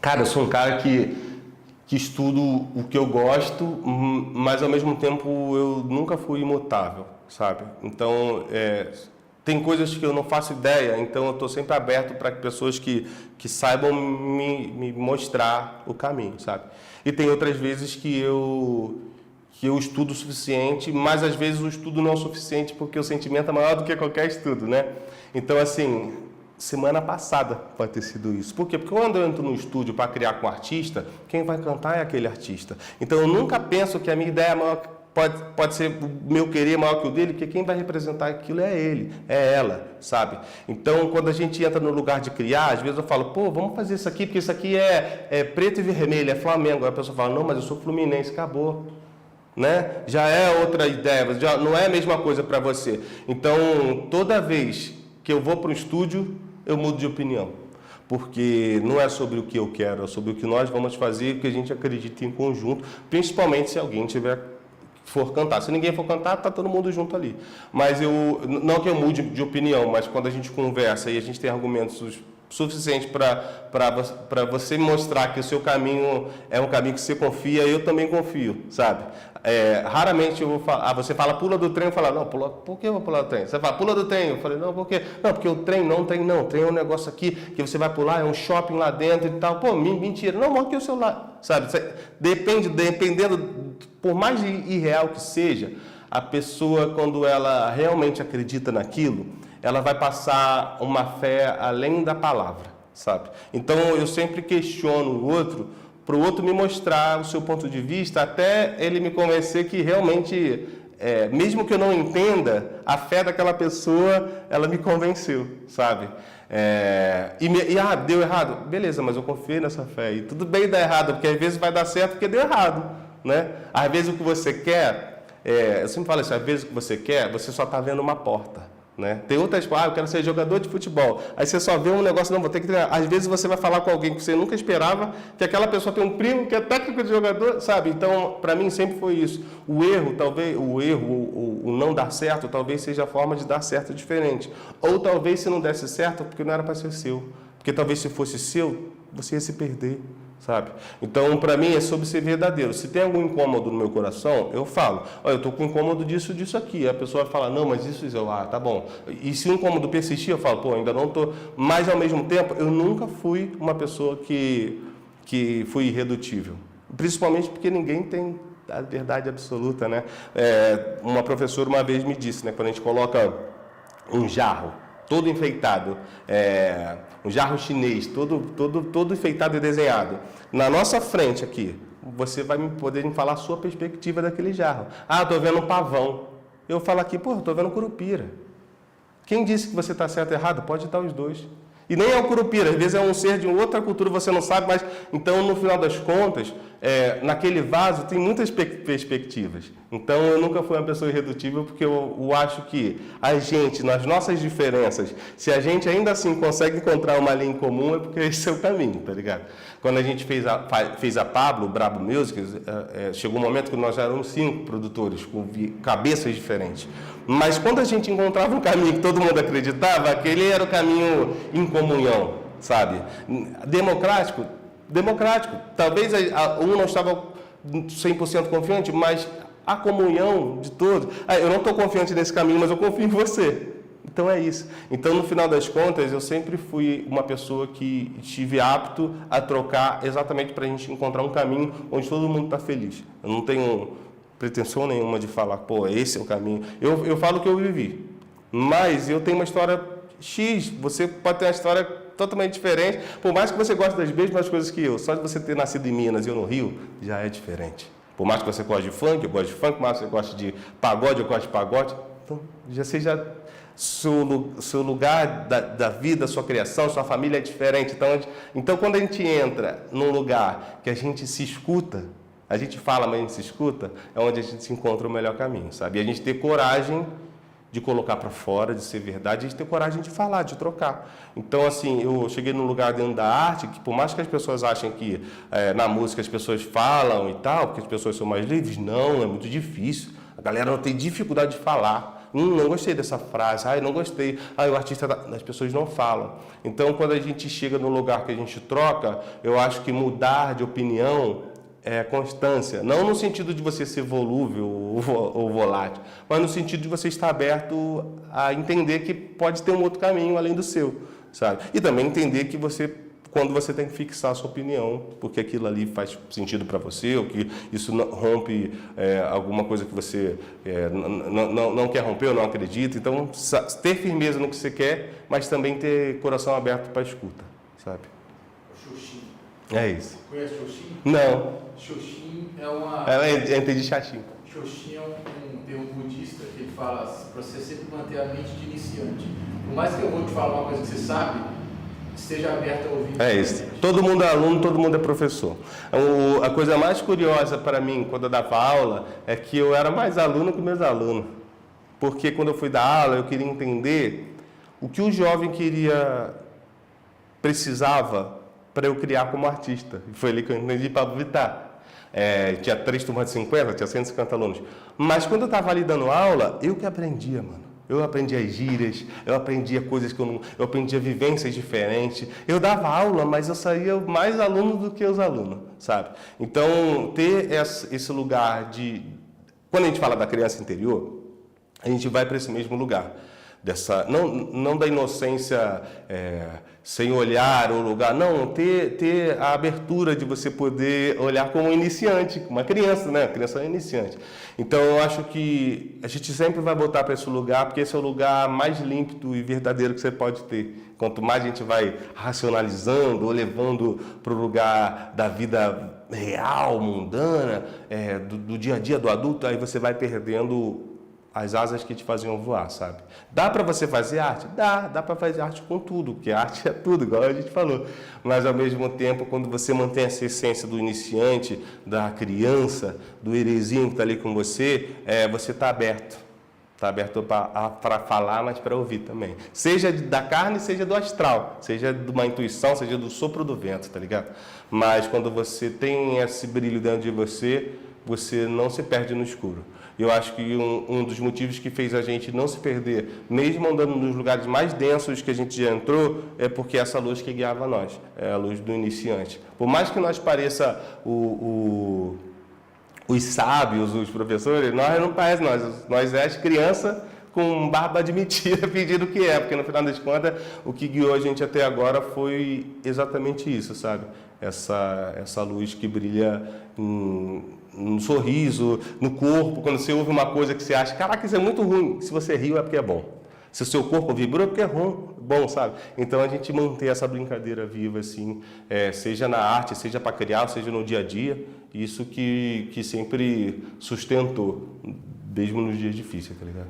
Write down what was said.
Cara, eu sou um cara que estudo o que eu gosto, mas ao mesmo tempo eu nunca fui imutável, sabe? Então, tem coisas que eu não faço ideia, então eu estou sempre aberto para pessoas que saibam me mostrar o caminho, sabe? E tem outras vezes que eu estudo o suficiente, mas às vezes o estudo não é o suficiente porque o sentimento é maior do que qualquer estudo, né? Então, assim, semana passada pode ter sido isso. Por quê? Porque quando eu entro no estúdio para criar com um artista, quem vai cantar é aquele artista. Então, eu nunca penso que a minha ideia é maior, pode ser o meu querer maior que o dele, porque quem vai representar aquilo é ele, é ela, sabe? Então, quando a gente entra no lugar de criar, às vezes eu falo, pô, vamos fazer isso aqui, porque isso aqui é preto e vermelho, é Flamengo. Aí a pessoa fala, não, mas eu sou Fluminense, acabou. Né? Já é outra ideia, já não é a mesma coisa para você. Então, toda vez que eu vou para o estúdio, eu mudo de opinião. Porque não é sobre o que eu quero, é sobre o que nós vamos fazer, o que a gente acredita em conjunto, principalmente se alguém for cantar. Se ninguém for cantar, tá todo mundo junto ali. Mas não que eu mude de opinião, mas quando a gente conversa e a gente tem argumentos suficientes para você mostrar que o seu caminho é um caminho que você confia, eu também confio, sabe? Raramente eu vou falar, você fala pula do trem, eu falo, não, por que eu vou pular do trem? Você fala pula do trem, eu falei, não, por quê? Não, porque o trem não, o trem é um negócio aqui que você vai pular, é um shopping lá dentro e tal. Pô, mentira, não, mostra aqui o celular, sabe? Dependendo, por mais irreal que seja, a pessoa, quando ela realmente acredita naquilo, ela vai passar uma fé além da palavra, sabe? Então, eu sempre questiono o outro, para o outro me mostrar o seu ponto de vista, até ele me convencer que realmente, mesmo que eu não entenda, a fé daquela pessoa, ela me convenceu, sabe? Deu errado? Beleza, mas eu confiei nessa fé. E tudo bem dar errado, porque às vezes vai dar certo porque deu errado, né? Às vezes o que você quer, eu sempre falo assim, às vezes o que você quer, você só está vendo uma porta. Né? Tem outras coisas, eu quero ser jogador de futebol. Aí você só vê um negócio, não, vou ter que treinar. Às vezes você vai falar com alguém que você nunca esperava, que aquela pessoa tem um primo que é técnico de jogador, sabe? Então, para mim sempre foi isso. O erro, o não dar certo, talvez seja a forma de dar certo diferente. Ou talvez se não desse certo, porque não era para ser seu. Porque talvez se fosse seu, você ia se perder. Sabe? Então, para mim, é sobre ser verdadeiro. Se tem algum incômodo no meu coração, eu falo, olha, eu estou com incômodo disso aqui. A pessoa vai falar, não, mas isso, tá bom. E se o incômodo persistir, eu falo, pô, ainda não estou. Mas, ao mesmo tempo, eu nunca fui uma pessoa que fui irredutível. Principalmente porque ninguém tem a verdade absoluta, né? Uma professora uma vez me disse, né, quando a gente coloca um jarro todo enfeitado, um jarro chinês, todo enfeitado e desenhado. Na nossa frente aqui, você vai poder me falar a sua perspectiva daquele jarro. Ah, estou vendo um pavão. Eu falo aqui, pô, estou vendo curupira. Quem disse que você está certo ou errado? Pode estar os dois. E nem é o curupira, às vezes é um ser de outra cultura, você não sabe, mas então, no final das contas, naquele vaso tem muitas perspectivas. Então, eu nunca fui uma pessoa irredutível, porque eu acho que a gente, nas nossas diferenças, se a gente ainda assim consegue encontrar uma linha em comum, é porque esse é o caminho, tá ligado? Quando a gente fez a Pablo, o Brabo Music, chegou um momento que nós já éramos 5 produtores, com cabeças diferentes. Mas quando a gente encontrava um caminho que todo mundo acreditava, aquele era o caminho em comunhão, sabe? Democrático. Talvez um não estava 100% confiante, mas a comunhão de todos. Eu não estou confiante nesse caminho, mas eu confio em você. Então é isso. Então, no final das contas, eu sempre fui uma pessoa que estive apto a trocar exatamente para a gente encontrar um caminho onde todo mundo está feliz. Eu não tenho pretensão nenhuma de falar, pô, esse é o caminho. Eu falo o que eu vivi, mas eu tenho uma história X, você pode ter uma história totalmente diferente, por mais que você goste das mesmas coisas que eu, só de você ter nascido em Minas e eu no Rio, já é diferente. Por mais que você goste de funk, eu gosto de funk, por mais que você goste de pagode, eu gosto de pagode, então já seja seu lugar da vida, sua criação, sua família é diferente. Então, quando a gente entra num lugar que a gente se escuta, a gente fala, mas a gente se escuta, é onde a gente se encontra o melhor caminho, sabe? E a gente ter coragem de colocar para fora, de ser verdade, a gente ter coragem de falar, de trocar. Então, assim, eu cheguei num lugar dentro da arte que, por mais que as pessoas achem que na música as pessoas falam e tal, porque as pessoas são mais livres, não, é muito difícil. A galera não tem dificuldade de falar. Não gostei dessa frase, não gostei, o artista... As pessoas não falam. Então, quando a gente chega no lugar que a gente troca, eu acho que mudar de opinião é constância. Não no sentido de você ser volúvel ou volátil, mas no sentido de você estar aberto a entender que pode ter um outro caminho além do seu, sabe? E também entender que quando você tem que fixar a sua opinião, porque aquilo ali faz sentido para você, ou que isso rompe alguma coisa que você não quer romper ou não acredita. Então, ter firmeza no que você quer, mas também ter coração aberto para a escuta, sabe? Xoxin. É isso. Conhece Xoxin? Não. Xoxin é uma... Eu entendi chatinho. Xoxin é um termo budista que ele fala para você sempre manter a mente de iniciante. Por mais que eu vou te falar uma coisa que você sabe, esteja aberto a ouvir. É isso. Todo mundo é aluno, todo mundo é professor. A coisa mais curiosa para mim, quando eu dava aula, é que eu era mais aluno que meus alunos. Porque quando eu fui dar aula, eu queria entender o que o jovem precisava para eu criar como artista. E foi ali que eu entendi Pablo Vittar. Tinha 3 turmas de 50, tinha 150 alunos. Mas quando eu estava ali dando aula, eu que aprendia, mano. Eu aprendia gírias, eu aprendia coisas que eu aprendia vivências diferentes. Eu dava aula, mas eu saía mais aluno do que os alunos, sabe? Então, ter esse lugar de... Quando a gente fala da criança interior, a gente vai para esse mesmo lugar. Não da inocência sem olhar o lugar, não, ter a abertura de você poder olhar como um iniciante, uma criança, né? A criança é iniciante. Então, eu acho que a gente sempre vai voltar para esse lugar, porque esse é o lugar mais límpido e verdadeiro que você pode ter. Quanto mais a gente vai racionalizando ou levando para o lugar da vida real, mundana, do dia a dia do adulto, aí você vai perdendo as asas que te faziam voar, sabe? Dá para você fazer arte? Dá para fazer arte com tudo, porque arte é tudo, igual a gente falou. Mas, ao mesmo tempo, quando você mantém essa essência do iniciante, da criança, do heresinho que está ali com você, você está aberto. Está aberto para falar, mas para ouvir também. Seja da carne, seja do astral, seja de uma intuição, seja do sopro do vento, tá ligado? Mas quando você tem esse brilho dentro de você, você não se perde no escuro. Eu acho que um dos motivos que fez a gente não se perder, mesmo andando nos lugares mais densos que a gente já entrou, é porque essa luz que guiava nós, é a luz do iniciante. Por mais que nós pareça os sábios, os professores, nós não parecemos, nós é as crianças com barba de mentira pedindo o que é, porque no final das contas o que guiou a gente até agora foi exatamente isso, sabe? Essa luz que brilha no sorriso, no corpo, quando você ouve uma coisa que você acha, caraca, isso é muito ruim. Se você riu é porque é bom. Se o seu corpo vibrou é porque é bom, sabe? Então a gente manter essa brincadeira viva, assim, seja na arte, seja para criar, seja no dia a dia, isso que sempre sustentou, mesmo nos dias difíceis, tá ligado?